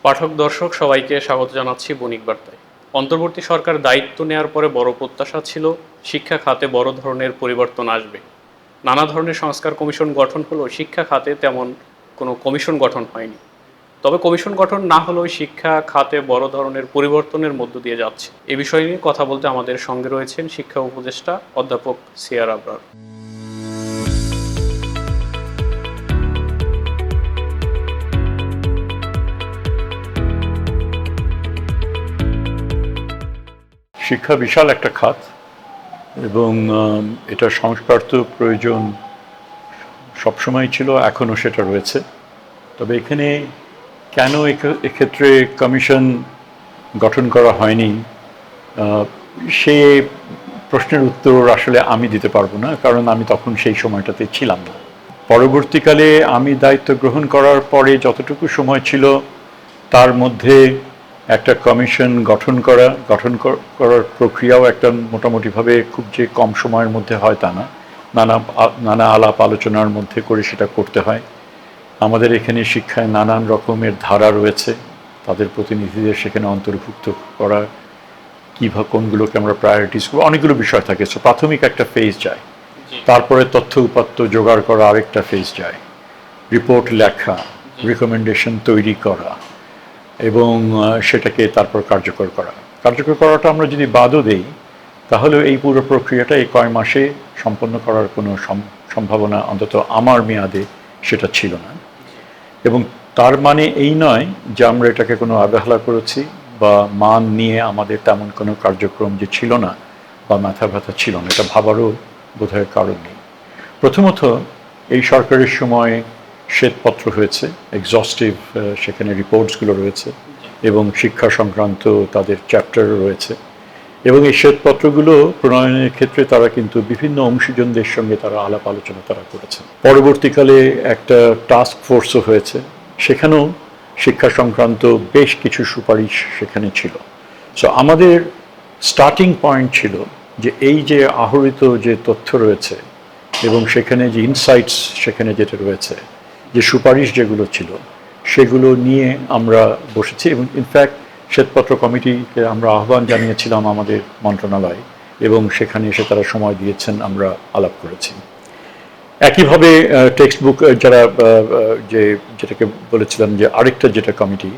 পাঠক দর্শক সবাইকে স্বাগত জানাচ্ছি বণিক বার্তায়। অন্তর্বর্তী সরকার দায়িত্ব নেওয়ার পরে বড় প্রত্যাশা ছিল শিক্ষা খাতে বড় ধরনের পরিবর্তন আসবে। নানা ধরনের সংস্কার কমিশন গঠন হলেও শিক্ষা খাতে তেমন কোনো কমিশন গঠন হয়নি। তবে কমিশন গঠন না হলেও শিক্ষা খাতে বড় ধরনের পরিবর্তনের মধ্য দিয়ে যাচ্ছে। এ বিষয় নিয়ে কথা বলতে আমাদের সঙ্গে রয়েছেন শিক্ষা উপদেষ্টা অধ্যাপক সিয়ার আবরার। শিক্ষা বিশাল একটা খাত এবং এটা সংস্কার তো প্রয়োজন সবসময় ছিল, এখনও সেটা রয়েছে। তবে এখানে কেন এক্ষেত্রে কমিশন গঠন করা হয়নি সে প্রশ্নের উত্তর আসলে আমি দিতে পারবো না, কারণ আমি তখন সেই সময়টাতে ছিলাম না। পরবর্তীকালে আমি দায়িত্ব গ্রহণ করার পরে যতটুকু সময় ছিল তার মধ্যে একটা কমিশন গঠন করার প্রক্রিয়াও একটা মোটামুটিভাবে খুব যে কম সময়ের মধ্যে হয় তা না, নানা আলাপ আলোচনার মধ্যে করে সেটা করতে হয়। আমাদের এখানে শিক্ষায় নানান রকমের ধারা রয়েছে, তাদের প্রতিনিধিদের সেখানে অন্তর্ভুক্ত করা, কীভাবে কোনগুলোকে আমরা প্রায়োরিটিস করবো, অনেকগুলো বিষয় থাকে। সো প্রাথমিক একটা ফেজ যায়, তারপরে তথ্য উপাত্ত জোগাড় করা আরেকটা ফেজ যায়, রিপোর্ট লেখা, রিকমেন্ডেশন তৈরি করা এবং সেটাকে তারপর কার্যকর করাটা আমরা যদি বাদও দেই তাহলে এই পুরো প্রক্রিয়াটা এই কয় মাসে সম্পন্ন করার কোনো সম্ভাবনা অন্তত আমার মেয়াদে সেটা ছিল না। এবং তার মানে এই নয় যে আমরা এটাকে কোনো অবহেলা করেছি বা মান নিয়ে আমাদের তেমন কোনো কার্যক্রম যে ছিল না বা মাথা ব্যথা ছিল না, এটা ভাবারও বোধহয় কারণ নেই। প্রথমত, এই সরকারের সময় শ্বেতপত্র হয়েছে, এক্সস্টিভ সেখানে রিপোর্টসগুলো রয়েছে এবং শিক্ষা সংক্রান্ত তাদের চ্যাপ্টারও রয়েছে। এবং এই শ্বেতপত্রগুলো প্রণয়নের ক্ষেত্রে তারা কিন্তু বিভিন্ন অংশীজনদের সঙ্গে তারা আলাপ আলোচনা তারা করেছে। পরবর্তীকালে একটা টাস্ক ফোর্সও হয়েছে, সেখানেও শিক্ষা সংক্রান্ত বেশ কিছু সুপারিশ সেখানে ছিল। সো আমাদের স্টার্টিং পয়েন্ট ছিল যে এই যে আহরিত যে তথ্য রয়েছে এবং সেখানে যে ইনসাইটস সেখানে যেটা রয়েছে, যে সুপারিশ যেগুলো ছিল সেগুলো নিয়ে আমরা বসেছি। এবং ইনফ্যাক্ট শ্বেতপত্র কমিটিকে আমরা আহ্বান জানিয়েছিলাম আমাদের মন্ত্রণালয় এবং সেখানে এসে তারা সময় দিয়েছেন, আমরা আলাপ করেছি। একইভাবে টেক্সট বুক যারা যেটাকে বলেছিলাম যে আরেকটা যেটা কমিটি,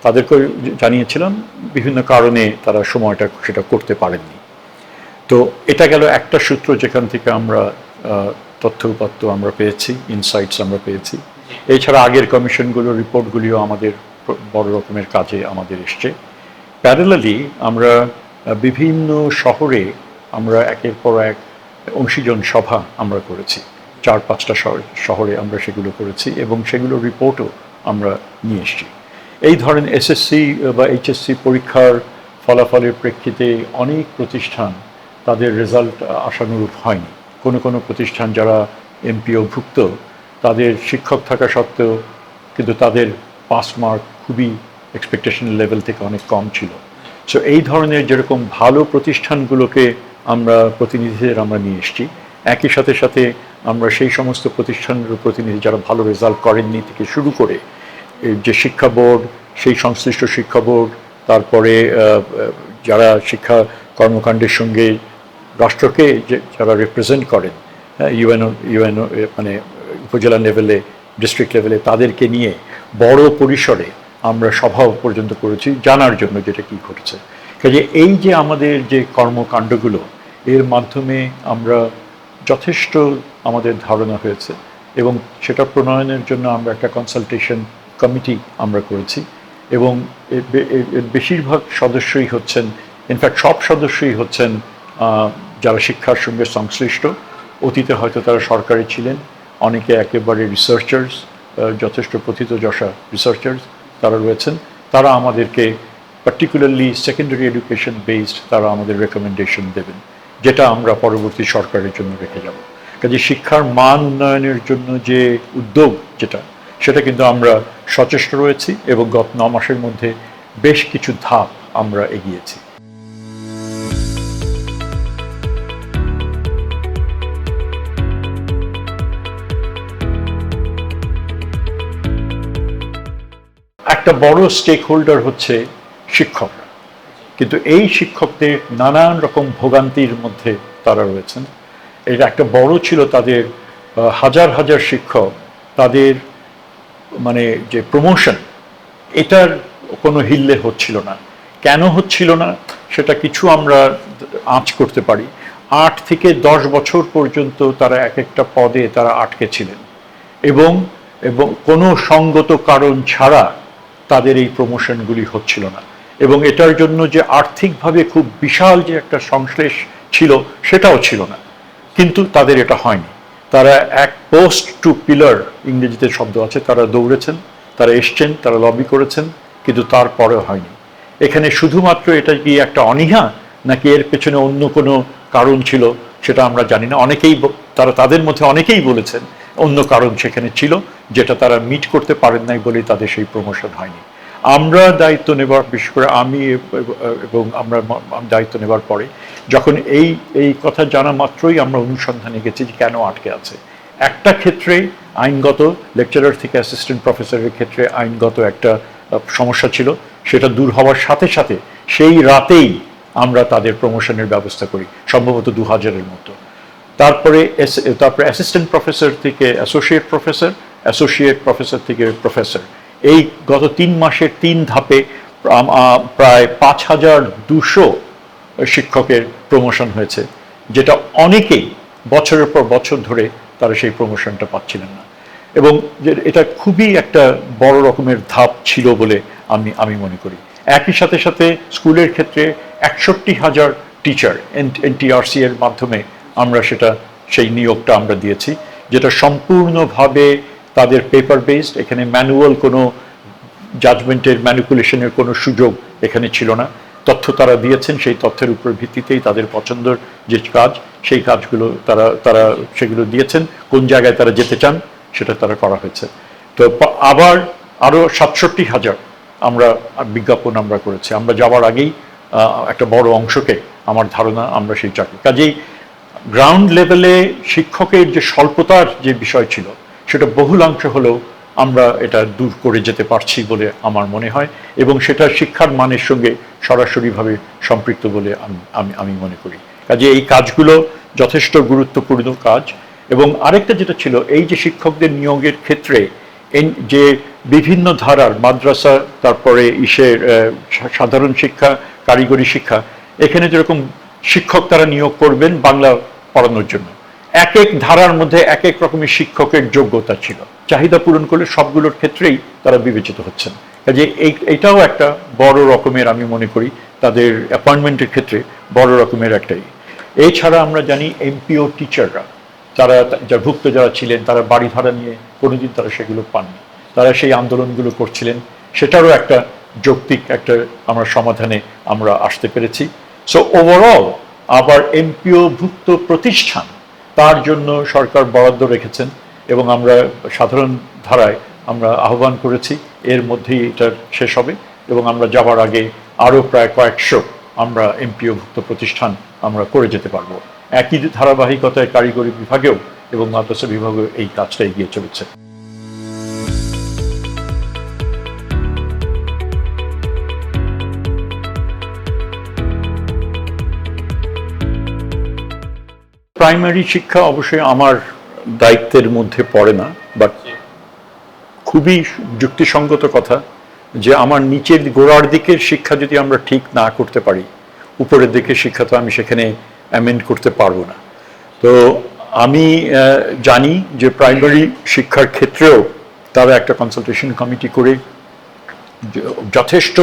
তাদেরকে জানিয়েছিলাম বিভিন্ন কারণে তারা সময়টা সেটা করতে পারেননি। তো এটা গেল একটা সূত্র যেখান থেকে আমরা তথ্য উপাত্ত আমরা পেয়েছি, ইনসাইটস আমরা পেয়েছি। এছাড়া আগের কমিশনগুলোর রিপোর্টগুলিও আমাদের বড় রকমের কাজে আমাদের এসছে। প্যারালালি আমরা বিভিন্ন শহরে আমরা একের পর এক অংশীজন সভা আমরা করেছি, 4-5টা শহরে আমরা সেগুলো করেছি এবং সেগুলোর রিপোর্টও আমরা নিয়ে এসেছি। এই ধরেন এসএসসি বা এইচএসসি পরীক্ষার ফলাফলের প্রেক্ষিতে অনেক প্রতিষ্ঠান তাদের রেজাল্ট আশানুরূপ হয়নি। কোনো প্রতিষ্ঠান যারা এমপিওভুক্ত তাদের শিক্ষক থাকা সত্ত্বেও কিন্তু তাদের পাস মার্ক খুবই এক্সপেকটেশন লেভেল থেকে অনেক কম ছিল। সো এই ধরনের যেরকম ভালো প্রতিষ্ঠানগুলোকে আমরা প্রতিনিধিদের আমরা নিয়ে এসেছি, একই সাথে আমরা সেই সমস্ত প্রতিষ্ঠানের প্রতিনিধি যারা ভালো রেজাল্ট করেননি থেকে শুরু করে যে শিক্ষা বোর্ড, সেই সংশ্লিষ্ট শিক্ষা বোর্ড, তারপরে যারা শিক্ষা কর্মকাণ্ডের সঙ্গে রাষ্ট্রকে যারা রিপ্রেজেন্ট করেন, ইউএনও মানে উপজেলা লেভেলে, ডিস্ট্রিক্ট লেভেলে, তাদেরকে নিয়ে বড় পরিসরে আমরা সভা পর্যন্ত করেছি জানার জন্য যেটা কী ঘটেছে। কাজে এই যে আমাদের যে কর্মকাণ্ডগুলো, এর মাধ্যমে আমরা যথেষ্ট আমাদের ধারণা হয়েছে এবং সেটা প্রণয়নের জন্য আমরা একটা কনসালটেশন কমিটি আমরা করেছি এবং এর বেশিরভাগ সদস্যই হচ্ছেন, ইনফ্যাক্ট সব সদস্যই হচ্ছেন যারা শিক্ষার সঙ্গে সংশ্লিষ্ট। অতীতে হয়তো তারা সরকারি ছিলেন, অনেকে একেবারে রিসার্চার্স, যথেষ্ট প্রথিতযশা রিসার্চার্স তারা রয়েছেন। তারা আমাদেরকে পার্টিকুলারলি সেকেন্ডারি এডুকেশন বেসড তারা আমাদের রেকমেন্ডেশন দেবেন, যেটা আমরা পরবর্তী সরকারের জন্য রেখে যাব। কাজে শিক্ষার মান উন্নয়নের জন্য যে উদ্যোগ সেটা কিন্তু আমরা সচেষ্ট রয়েছি এবং গত 9 মাসের মধ্যে বেশ কিছু ধাপ আমরা এগিয়েছি। একটা বড় স্টেক হোল্ডার হচ্ছে শিক্ষকরা, কিন্তু এই শিক্ষকদের নানান রকম ভোগান্তির মধ্যে তারা রয়েছেন। এটা একটা বড় ছিল তাদের হাজার হাজার শিক্ষক, তাদের মানে যে প্রমোশন, এটার কোনো হিল্লে হচ্ছিল না। কেন হচ্ছিল না সেটা কিছু আমরা আঁচ করতে পারি। 8 থেকে 10 বছর পর্যন্ত তারা এক একটা পদে তারা আটকে ছিলেন, এবং এবং কোনো সঙ্গত কারণ ছাড়া তাদের এই প্রমোশনগুলি হচ্ছিল না। এবং এটার জন্য যে আর্থিকভাবে খুব বিশাল যে একটা সংশ্লেষ ছিল সেটাও ছিল না, কিন্তু তাদের এটা হয়নি। তারা এক পোস্ট টু পিলার, ইংরেজিতে শব্দ আছে, তারা দৌড়েছেন, তারা এসছেন, তারা লবি করেছেন, কিন্তু তারপরেও হয়নি। এখানে শুধুমাত্র এটা কি একটা অনীহা, নাকি এর পেছনে অন্য কোনো কারণ ছিল সেটা আমরা জানি না। অনেকেই তাদের মধ্যে অনেকেই বলেছেন অন্য কারণ সেখানে ছিল, যেটা তারা মিট করতে পারেন নাই বলেই তাদের সেই প্রমোশন হয়নি। আমরা দায়িত্ব নেবার, বিশেষ করে আমি এবং আমরা দায়িত্ব নেবার পরে যখন এই কথা জানা মাত্রই আমরা অনুসন্ধানে গেছি যে কেন আটকে আছে। একটা ক্ষেত্রে আইনগত, লেকচারার থেকে অ্যাসিস্ট্যান্ট প্রফেসরের ক্ষেত্রে আইনগত একটা সমস্যা ছিল, সেটা দূর হওয়ার সাথে সাথে সেই রাতেই আমরা তাদের প্রমোশনের ব্যবস্থা করি, সম্ভবত 2000-এর মতো। তারপরে অ্যাসিস্ট্যান্ট প্রফেসর থেকে অ্যাসোসিয়েট প্রফেসর, অ্যাসোসিয়েট প্রফেসর থেকে প্রফেসর, এই গত 3 মাসের 3 ধাপে প্রায় 5200 শিক্ষকের প্রমোশন হয়েছে, যেটা অনেকেই বছরের পর বছর ধরে তারা সেই প্রমোশনটা পাচ্ছিলেন না। এবং এটা খুবই একটা বড় রকমের ধাপ ছিল বলে আমি মনে করি। একই সাথে সাথে স্কুলের ক্ষেত্রে 61,000 টিচার এনটিআরসি এর মাধ্যমে আমরা সেই নিয়োগটা আমরা দিয়েছি, যেটা সম্পূর্ণভাবে তাদের পেপার বেসড। এখানে ম্যানুয়াল কোনো জাজমেন্টের, ম্যানিপুলেশনের কোনো সুযোগ এখানে ছিল না। তথ্য তারা দিয়েছেন, সেই তথ্যের উপর ভিত্তিতেই তাদের পছন্দের যে কাজ, সেই কাজগুলো তারা সেগুলো দিয়েছেন। কোন জায়গায় তারা যেতে চান সেটা তারা করা হয়েছে। তো আবার আরও 67,000 আমরা বিজ্ঞাপন আমরা করেছি। আমরা যাওয়ার আগেই একটা বড় অংশকে আমার ধারণা আমরা সেই চাকরি, কাজেই গ্রাউন্ড লেভেলে শিক্ষকের যে স্বল্পতার যে বিষয় ছিল সেটা বহুলাংশ হলেও আমরা এটা দূর করে যেতে পারছি বলে আমার মনে হয়, এবং সেটা শিক্ষার মানের সঙ্গে সরাসরিভাবে সম্পৃক্ত বলে আমি মনে করি। কাজে এই কাজগুলো যথেষ্ট গুরুত্বপূর্ণ কাজ। এবং আরেকটা যেটা ছিল, এই যে শিক্ষকদের নিয়োগের ক্ষেত্রে যে বিভিন্ন ধারার মাদ্রাসা, তারপরে সাধারণ শিক্ষা, কারিগরি শিক্ষা, এখানে যেরকম শিক্ষক তারা নিয়োগ করবেন বাংলা পড়ানোর জন্য, এক এক ধারার মধ্যে এক এক রকমের শিক্ষকের যোগ্যতা ছিল। চাহিদা পূরণ করলে সবগুলোর ক্ষেত্রেই তারা বিবেচিত হচ্ছেন। কাজে এইটাও একটা বড় রকমের, আমি মনে করি তাদের অ্যাপয়েন্টমেন্টের ক্ষেত্রে বড় রকমের একটাই। এছাড়া আমরা জানি এমপিও টিচাররা, যারা ভুক্ত যারা ছিলেন, তারা বাড়ি ভাড়া নিয়ে কোনোদিন তারা সেগুলো পাননি। তারা সেই আন্দোলনগুলো করছিলেন, সেটারও একটা যৌক্তিক একটা আমরা সমাধানে আমরা আসতে পেরেছি। সো ওভারঅল আবার এমপিও ভুক্ত প্রতিষ্ঠান, তার জন্য সরকার বরাদ্দ রেখেছেন, এবং আমরা সাধারণ ধারায় আমরা আহ্বান করেছি এর মধ্যেই এটা শেষ হবে, এবং আমরা যাবার আগে আরও প্রায় কয়েকশো আমরা এমপিও ভুক্ত প্রতিষ্ঠান আমরা করে যেতে পারবো। একই ধারাবাহিকতায় কারিগরি বিভাগেও এবং মাদ্রাসা বিভাগেও এই কাজটা এগিয়ে চলেছে। প্রাইমারি শিক্ষা অবশ্যই আমার দায়িত্বের মধ্যে পড়ে না, বাট খুবই যুক্তিসঙ্গত কথা যে আমার নিচের গোড়ার দিকের শিক্ষা যদি আমরা ঠিক না করতে পারি, উপরের দিকের শিক্ষা তো আমি সেখানে অ্যামেন্ড করতে পারবো না। তো আমি জানি যে প্রাইমারি শিক্ষার ক্ষেত্রেও তারা একটা কনসালটেশন কমিটি করে যথেষ্ট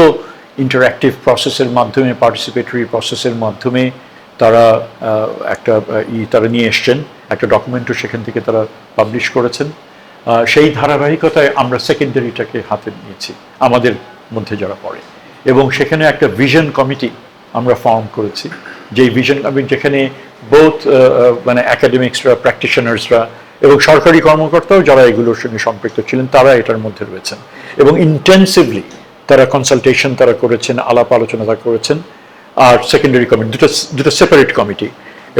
ইন্টারঅ্যাক্টিভ প্রসেসের মাধ্যমে, পার্টিসিপেটরি প্রসেসের মাধ্যমে তারা তারা নিয়ে এসছেন, একটা ডকুমেন্টও সেখান থেকে তারা পাবলিশ করেছেন। সেই ধারাবাহিকতায় আমরা সেকেন্ডারিটাকে হাতে নিয়েছি আমাদের মধ্যে যারা পড়ে, এবং সেখানে একটা ভিশন কমিটি আমরা ফর্ম করেছি, যেই ভিশন কমিটি যেখানে বোথ মানে অ্যাকাডেমিক্সরা, প্র্যাকটিশনার্সরা এবং সরকারি কর্মকর্তাও যারা এগুলোর সঙ্গে সম্পৃক্ত ছিলেন তারা এটার মধ্যে রয়েছেন, এবং ইন্টেন্সিভলি তারা কনসালটেশন তারা করেছেন, আলাপ আলোচনা তারা করেছেন। আর সেকেন্ডারি কমিটি দুটো সেপারেট কমিটি,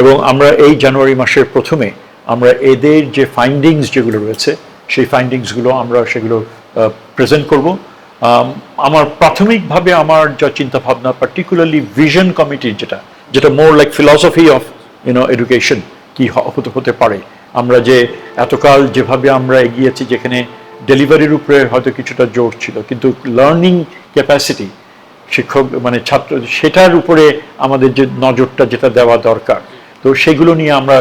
এবং আমরা এই জানুয়ারি মাসের প্রথমে আমরা এদের যে ফাইন্ডিংস যেগুলো রয়েছে সেই ফাইন্ডিংসগুলো আমরা সেগুলো প্রেজেন্ট করব। আমার প্রাথমিকভাবে আমার যা চিন্তা ভাবনা, পার্টিকুলারলি ভিশন কমিটির যেটা more like philosophy of education কি হতে পারে, আমরা যে এতকাল যেভাবে আমরা এগিয়েছি, যেখানে ডেলিভারির উপরে হয়তো কিছুটা জোর ছিল, কিন্তু লার্নিং ক্যাপাসিটি শিক্ষক মানে ছাত্র, সেটার উপরে আমাদের যে নজরটা যেটা দেওয়া দরকার, তো সেগুলো নিয়ে আমরা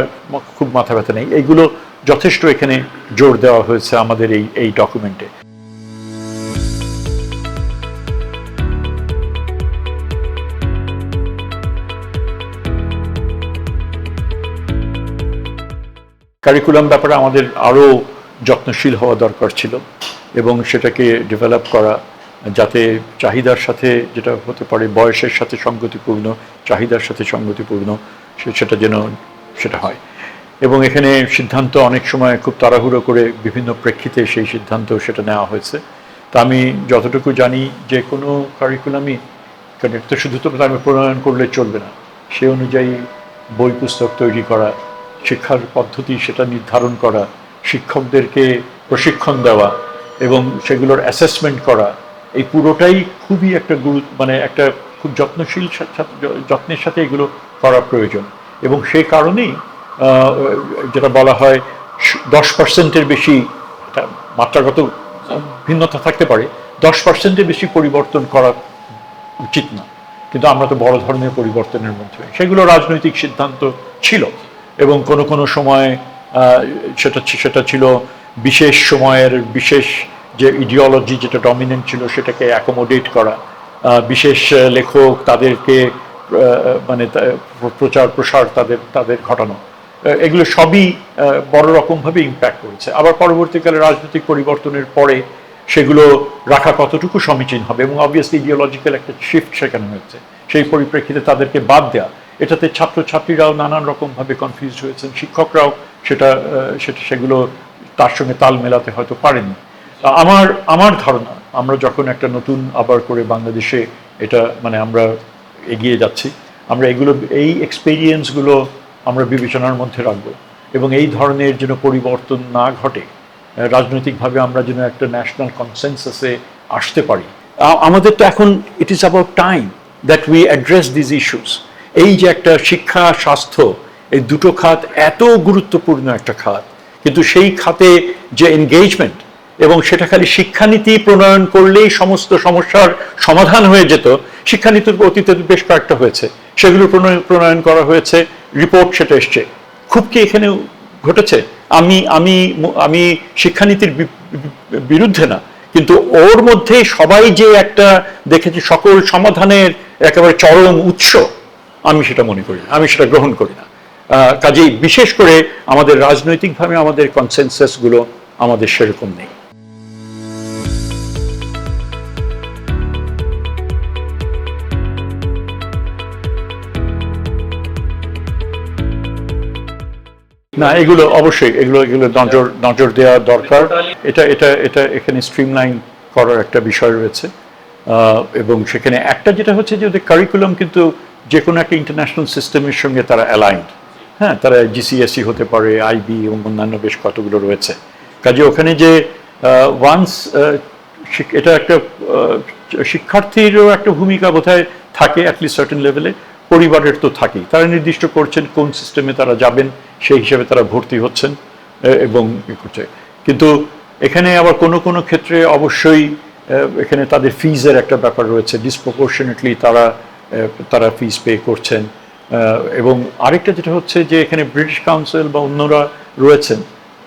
খুব মাথা ব্যথা নেই। এইগুলো যথেষ্ট এখানে জোর দেওয়া হয়েছে আমাদের এই ডকুমেন্টে। কারিকুলাম ব্যাপারে আমাদের আরও যত্নশীল হওয়া দরকার ছিল এবং সেটাকে ডেভেলপ করা যাতে চাহিদার সাথে, যেটা হতে পারে বয়সের সাথে সঙ্গতিপূর্ণ, চাহিদার সাথে সঙ্গতিপূর্ণ, সেটা হয়। এবং এখানে সিদ্ধান্ত অনেক সময় খুব তাড়াহুড়ো করে বিভিন্ন প্রেক্ষিতে সেই সিদ্ধান্ত সেটা নেওয়া হয়েছে। তা আমি যতটুকু জানি যে কোনো কারিকুলামই, কারণ এটা তো শুধু তো আমি প্রণয়ন করলে চলবে না, সে অনুযায়ী বই পুস্তক তৈরি করা, শিক্ষার পদ্ধতি সেটা নির্ধারণ করা, শিক্ষকদেরকে প্রশিক্ষণ দেওয়া এবং সেগুলোর অ্যাসেসমেন্ট করা, এই পুরোটাই খুবই একটা মানে একটা খুব যত্নের সাথে এগুলো করা প্রয়োজন। এবং সেই কারণেই যেটা বলা হয় 10%-এর বেশি, মাত্রাগত ভিন্নতা থাকতে পারে, 10%-এর বেশি পরিবর্তন করা উচিত না। কিন্তু আমরা তো বড় ধরনের পরিবর্তনের মধ্যে, সেগুলো রাজনৈতিক সিদ্ধান্ত ছিল এবং কোনো সময় সেটা ছিল বিশেষ সময়ের বিশেষ যে ইডিওলজি যেটা ডমিনেন্ট ছিল সেটাকে অ্যাকোমোডেট করা, বিশেষ লেখক তাদেরকে মানে প্রচার প্রসার তাদের ঘটানো, এগুলো সবই বড় রকমভাবে ইম্প্যাক্ট করেছে। আবার পরবর্তীকালে রাজনৈতিক পরিবর্তনের পরে সেগুলো রাখা কতটুকু সমীচীন হবে, এবং অবভিয়াসলি ইডিওলজিক্যাল একটা শিফট সেখানে হয়েছে, সেই পরিপ্রেক্ষিতে তাদেরকে বাদ দেওয়া, এটাতে ছাত্রছাত্রীরাও নানান রকমভাবে কনফিউজ হয়েছেন, শিক্ষকরাও সেগুলো তার সঙ্গে তাল মেলাতে হয়তো পারেনি। আমার ধারণা, আমরা যখন একটা নতুন আবার করে বাংলাদেশে এটা মানে আমরা এগিয়ে যাচ্ছি, আমরা এই এক্সপেরিয়েন্সগুলো আমরা বিবেচনার মধ্যে রাখবো এবং এই ধরনের যেন পরিবর্তন না ঘটে, রাজনৈতিকভাবে আমরা যেন একটা ন্যাশনাল কনসেনসাসে আসতে পারি। আমাদের তো এখন it is about time that we address this issues. এই যে একটা শিক্ষা স্বাস্থ্য, এই দুটো খাত এত গুরুত্বপূর্ণ একটা খাত, কিন্তু সেই খাতে যে এনগেজমেন্ট, এবং সেটা খালি শিক্ষানীতি প্রণয়ন করলেই সমস্ত সমস্যার সমাধান হয়ে যেত। শিক্ষানীতির অতীতে বেশ কয়েকটা হয়েছে, সেগুলো প্রণয়ন করা হয়েছে, রিপোর্ট সেটা এসছে, খুব কি এখানে ঘটেছে? আমি শিক্ষানীতির বিরুদ্ধে না, কিন্তু ওর মধ্যে সবাই যে একটা দেখেছি সকল সমাধানের একেবারে চরম উৎস, আমি সেটা মনে করি না, আমি সেটা গ্রহণ করি না। কাজেই বিশেষ করে আমাদের রাজনৈতিকভাবে আমাদের কনসেনসাসগুলো আমাদের সেরকম নেই। না, এগুলো অবশ্যই এগুলো নজর দেওয়া দরকার। এটা এখানে স্ট্রিমলাইন করার একটা বিষয় রয়েছে, এবং সেখানে একটা যেটা হচ্ছে যে ওদের কারিকুলাম কিন্তু যে কোনো একটা ইন্টারন্যাশনাল সিস্টেমের সঙ্গে তারা অ্যালাইন্ড। হ্যাঁ, তারা GCSE হতে পারে, IB এবং অন্যান্য বেশ কতগুলো রয়েছে। কাজে ওখানে যে ওয়ান্স এটা একটা শিক্ষার্থীরও একটা ভূমিকা বোধহয় থাকে অ্যাটলিস্ট সার্টেন লেভেলে, পরিবারের তো থাকেই, তারা নির্দিষ্ট করছেন কোন সিস্টেমে তারা যাবেন, সেই হিসেবে তারা ভর্তি হচ্ছেন এবং করছে। কিন্তু এখানে আবার কোনো ক্ষেত্রে অবশ্যই এখানে তাদের ফিজের একটা ব্যাপার রয়েছে, ডিসপ্রপোর্শনেটলি তারা ফিজ পে করছেন। এবং আরেকটা যেটা হচ্ছে যে এখানে ব্রিটিশ কাউন্সিল বা অন্যরা রয়েছেন,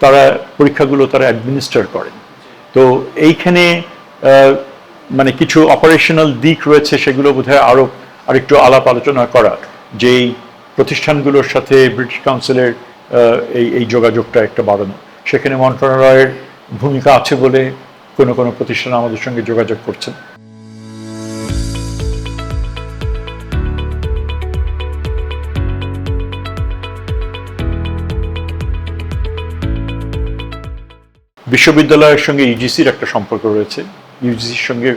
তারা পরীক্ষাগুলো তারা অ্যাডমিনিস্টার করেন। তো এইখানে মানে কিছু অপারেশনাল দিক রয়েছে, সেগুলো বোধহয় আরেকটু আলাপ আলোচনা করা, যেই প্রতিষ্ঠানগুলোর সাথে ব্রিটিশ কাউন্সিলের এই যোগাযোগটা একটা বাড়ানো। সেখানে মন্ত্রণালয়ের ভূমিকা আছে বলে কোনো প্রতিষ্ঠান আমাদের সঙ্গে যোগাযোগ করছেন। বিশ্ববিদ্যালয়ের সঙ্গে ইউজিসির একটা সম্পর্ক রয়েছে, ইউজিসির সঙ্গে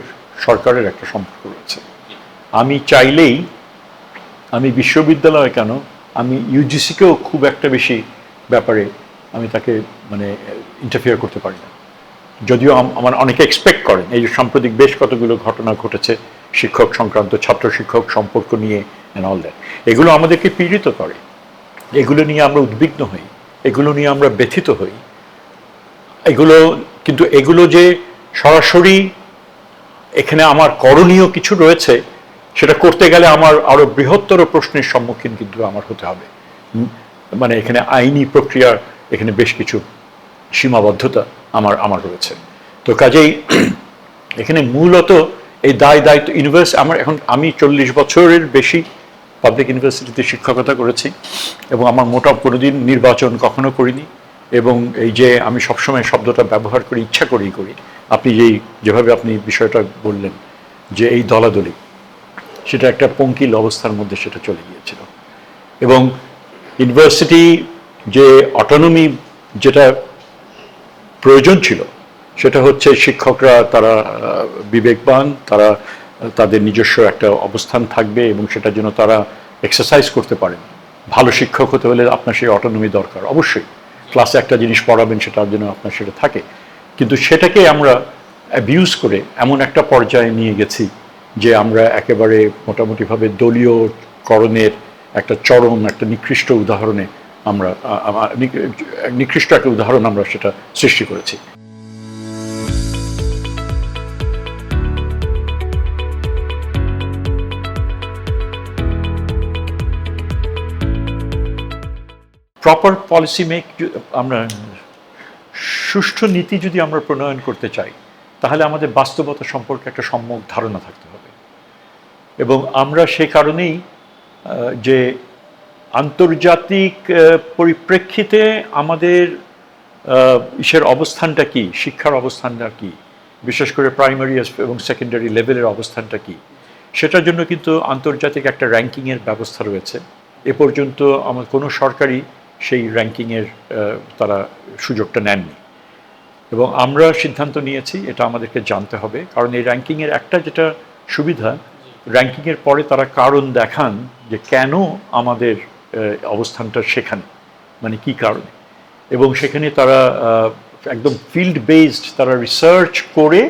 সরকারের একটা সম্পর্ক রয়েছে। আমি চাইলেই আমি বিশ্ববিদ্যালয় কেন, আমি ইউজিসিকেও খুব একটা বেশি ব্যাপারে আমি তাকে মানে ইন্টারফিয়ার করতে পারি না। যদিও আমার অনেকে এক্সপেক্ট করেন, এই যে সাম্প্রতিক বেশ কতগুলো ঘটনা ঘটেছে শিক্ষক সংক্রান্ত, ছাত্র শিক্ষক সম্পর্ক নিয়ে অ্যান্ড অল দ্যাট, এগুলো আমাদেরকে পীড়িত করে, এগুলো নিয়ে আমরা উদ্বিগ্ন হই, এগুলো নিয়ে আমরা ব্যথিত হই। কিন্তু এগুলো যে সরাসরি এখানে আমার করণীয় কিছু রয়েছে, সেটা করতে গেলে আমার আরো বৃহত্তর প্রশ্নের সম্মুখীন কিন্তু আমার হতে হবে। মানে এখানে আইনি প্রক্রিয়ার এখানে বেশ কিছু সীমাবদ্ধতা আমার রয়েছে। তো কাজেই এখানে মূলত এই দায়িত্ব আমি 40 বছরের বেশি পাবলিক ইউনিভার্সিটিতে শিক্ষকতা করেছি, এবং আমার মোটা কোনোদিন নির্বাচন কখনো করিনি। এবং এই যে আমি সবসময় শব্দটা ব্যবহার করি, ইচ্ছা করেই করি, আপনি যেভাবে আপনি বিষয়টা বললেন যে এই দলাদলি, সেটা একটা পঙ্কিল অবস্থার মধ্যে সেটা চলে গিয়েছিল। এবং ইউনিভার্সিটি যে অটোনমি যেটা প্রয়োজন ছিল, সেটা হচ্ছে শিক্ষকরা তারা বিবেকবান, তারা তাদের নিজস্ব একটা অবস্থান থাকবে এবং সেটার জন্য তারা এক্সারসাইজ করতে পারেন। ভালো শিক্ষক হতে হলে আপনার সেই অটোনমি দরকার, অবশ্যই ক্লাসে একটা জিনিস পড়াবেন সেটার জন্য আপনার সেটা থাকে। কিন্তু সেটাকে আমরা অ্যাবিউজ করে এমন একটা পর্যায়ে নিয়ে গেছি যে আমরা একেবারে মোটামুটিভাবে দলীয়করণের একটা চরম, একটা নিকৃষ্ট উদাহরণে নিকৃষ্ট একটা উদাহরণ আমরা সেটা সৃষ্টি করেছি। প্রপার পলিসি আমরা সুষ্ঠু নীতি যদি আমরা প্রণয়ন করতে চাই, তাহলে আমাদের বাস্তবতা সম্পর্কে একটা সম্যক ধারণা থাকতে হবে। এবং আমরা সে কারণেই যে আন্তর্জাতিক পরিপ্রেক্ষিতে আমাদের অবস্থানটা কি, শিক্ষার অবস্থানটা কি, বিশেষ করে প্রাইমারি এবং সেকেন্ডারি লেভেলের অবস্থানটা কি, সেটার জন্য কিন্তু আন্তর্জাতিক একটা র্যাঙ্কিংয়ের ব্যবস্থা রয়েছে। এ পর্যন্ত আমার কোনো সরকারই সেই র্যাঙ্কিংয়ের তারা সুযোগটা নেননি, এবং আমরা সিদ্ধান্ত নিয়েছি এটা আমাদেরকে জানতে হবে। কারণ এই র্যাঙ্কিংয়ের একটা যেটা সুবিধা, র্যাঙ্কিংয়ের পরে তারা কারণ দেখান যে কেন আমাদের অবস্থানটা সেখানে, মানে কি কারণে, এবং সেখানে তারা একদম ফিল্ড বেসড তারা রিসার্চ করে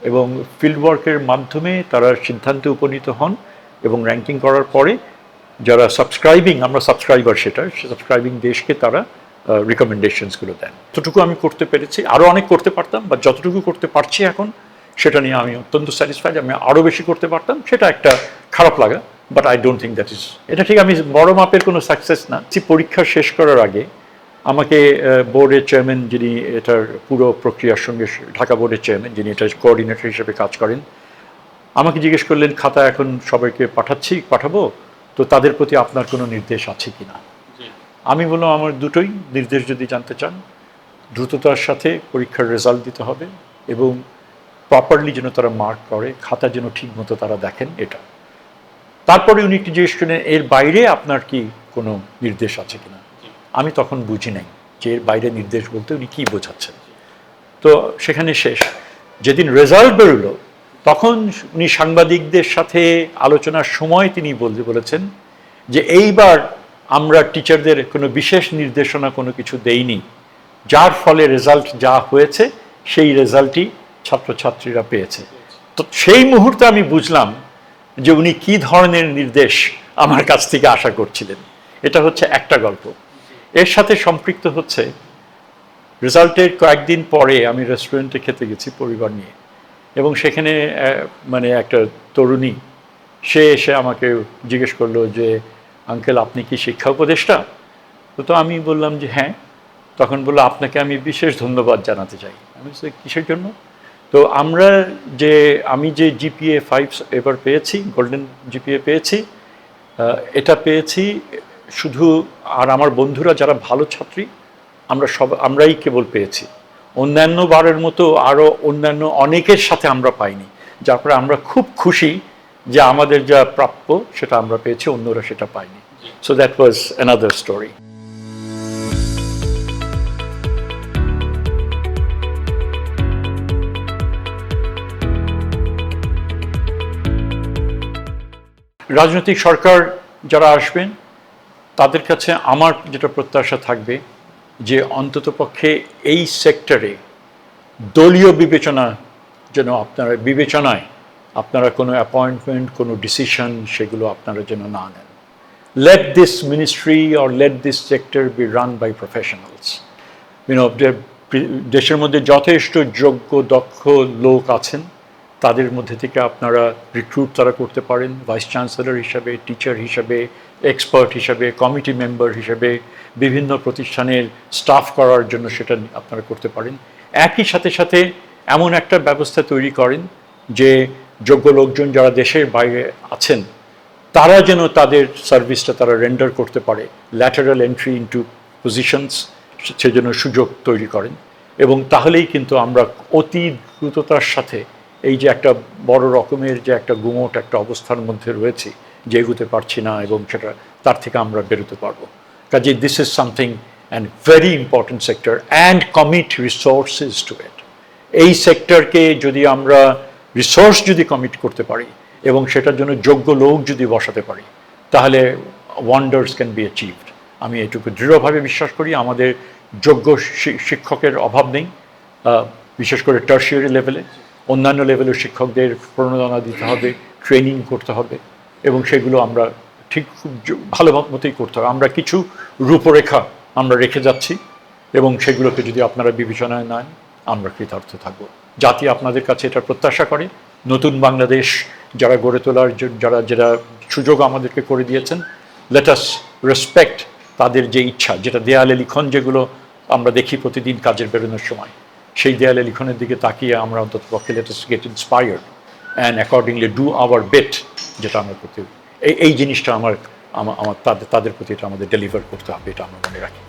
এবং ফিল্ড ওয়ার্কের মাধ্যমে তারা সিদ্ধান্তে উপনীত হন। এবং র্যাঙ্কিং করার পরে যারা আমরা সাবস্ক্রাইবার, সেটা সাবস্ক্রাইবিং দেশকে তারা রিকমেন্ডেশনসগুলো দেন। যতটুকু আমি করতে পেরেছি, আরও অনেক করতে পারতাম, বা যতটুকু করতে পারছি এখন সেটা নিয়ে আমি অত্যন্ত স্যাটিসফাইড। আমি আরও বেশি করতে পারতাম, সেটা একটা খারাপ লাগা, but I don't think that is এটা ঠিক। আমি বড় মাপের কোনো সাকসেস না। পরীক্ষা শেষ করার আগে আমাকে বোর্ডের চেয়ারম্যান, যিনি এটার পুরো প্রক্রিয়ার সঙ্গে, ঢাকা বোর্ডের চেয়ারম্যান, যিনি এটার কোঅর্ডিনেটর হিসেবে কাজ করেন, আমাকে জিজ্ঞেস করলেন, খাতা এখন সবাইকে পাঠাবো, তো তাদের প্রতি আপনার কোনো নির্দেশ আছে কি না? আমি বললাম, আমার দুটোই নির্দেশ যদি জানতে চান, দ্রুততার সাথে পরীক্ষার রেজাল্ট দিতে হবে এবং প্রপারলি যেন তারা মার্ক করে, খাতা যেন ঠিক মতো তারা দেখেন, এটা। তারপরে উনি একটি জিজ্ঞেস করলেন, এর বাইরে আপনার কি কোনো নির্দেশ আছে কিনা? আমি তখন বুঝি নাই যে এর বাইরে নির্দেশ বলতে উনি কী বোঝাচ্ছেন। তো সেখানে শেষ। যেদিন রেজাল্ট বেরোলো, তখন উনি সাংবাদিকদের সাথে আলোচনার সময় তিনি বলেছেন যে এইবার আমরা টিচারদের কোনো বিশেষ নির্দেশনা কোনো কিছু দেইনি, যার ফলে রেজাল্ট যা হয়েছে সেই রেজাল্টই ছাত্রছাত্রীরা পেয়েছে। তো সেই মুহূর্তে আমি বুঝলাম যে উনি কী ধরনের নির্দেশ আমার কাছ থেকে আশা করছিলেন। এটা হচ্ছে একটা গল্প। এর সাথে সম্পৃক্ত হচ্ছে, রেজাল্টের কয়েকদিন পরে আমি রেস্টুরেন্টে খেতে গেছি পরিবার নিয়ে, এবং সেখানে মানে একটা তরুণী, সে এসে আমাকে জিজ্ঞেস করলো যে, আঙ্কেল আপনি কি শিক্ষা উপদেষ্টা? তো আমি বললাম যে হ্যাঁ। তখন বললো, আপনাকে আমি বিশেষ ধন্যবাদ জানাতে চাই। আমি বলছি, কিসের জন্য? তো আমি যে জিপিএ 5 এবার পেয়েছি, গোল্ডেন জিপিএ পেয়েছি, এটা পেয়েছি শুধু, আর আমার বন্ধুরা যারা ভালো ছাত্রী, আমরাই কেবল পেয়েছি। অন্যান্য বারের মতো আরও অন্যান্য অনেকের সাথে আমরা পাইনি, যার ফলে আমরা খুব খুশি যে আমাদের যা প্রাপ্য সেটা আমরা পেয়েছি, অন্যরা সেটা পায়নি। So that was another story. রাজনৈতিক সরকার যারা আসবেন, তাদের কাছে আমার যেটা প্রত্যাশা থাকবে যে অন্ততপক্ষে এই সেক্টরে দলীয় বিবেচনা যেন বিবেচনায় আপনারা কোনো অ্যাপয়েন্টমেন্ট, কোনো ডিসিশন সেগুলো আপনারা যেন না নেন। Let this ministry or let this sector be run by professionals. দেশের মধ্যে যথেষ্ট যোগ্য দক্ষ লোক আছেন, তাদের মধ্যে থেকে আপনারা রিক্রুট তারা করতে পারেন, ভাইস চ্যান্সেলর হিসাবে, টিচার হিসাবে, এক্সপার্ট হিসাবে, কমিটি মেম্বার হিসাবে, বিভিন্ন প্রতিষ্ঠানের স্টাফ করার জন্য সেটা আপনারা করতে পারেন। একই সাথে সাথে এমন একটা ব্যবস্থা তৈরি করেন যে যোগ্য লোকজন যারা দেশের বাইরে আছেন তারা যেন তাদের সার্ভিসটা তারা রেন্ডার করতে পারে, ল্যাটারাল এন্ট্রি ইনটু পজিশনস সেজন্য সুযোগ তৈরি করেন। এবং তাহলেই কিন্তু আমরা অতি দ্রুততার সাথে এই যে একটা বড় রকমের যে একটা গুমোট একটা অবস্থার মধ্যে রয়েছি যে এগুতে পারছি না, এবং সেটা তার থেকে আমরা বেরোতে পারবো। কাজে this is something and very important sector and commit resources to it. এই সেক্টরকে যদি আমরা রিসোর্স যদি কমিট করতে পারি এবং সেটার জন্য যোগ্য লোক যদি বসাতে পারি, তাহলে ওয়ান্ডার্স ক্যান বি অ্যাচিভড। আমি এটুকু দৃঢ়ভাবে বিশ্বাস করি। আমাদের যোগ্য শিক্ষকের অভাব নেই, বিশেষ করে টার্সিয়ারি লেভেলে। অন্যান্য লেভেলের শিক্ষকদের প্রণোদনা দিতে হবে, ট্রেনিং করতে হবে, এবং সেগুলো আমরা ঠিক খুব ভালো মতোই করতে হবে। আমরা কিছু রূপরেখা আমরা রেখে যাচ্ছি, এবং সেগুলোকে যদি আপনারা বিবেচনায় নেন আমরা কৃতার্থ থাকব। জাতি আপনাদের কাছে এটা প্রত্যাশা করে। নতুন বাংলাদেশ যারা গড়ে তোলার যারা সুযোগ আমাদেরকে করে দিয়েছেন, লেট আস রেসপেক্ট তাদের যে ইচ্ছা, যেটা দেয়ালে লিখন যেগুলো আমরা দেখি প্রতিদিন কাজের বেরোনোর সময়, সেই দেয়ালে লিখনের দিকে তাকিয়ে আমরা অন্তত পক্ষে let us get inspired and accordingly do our bet, যেটা আমরা করতে এই জিনিসটা আমার তাদের প্রতি এটা আমাদের ডেলিভার করতে হবে, এটা আমরা মনে রাখি।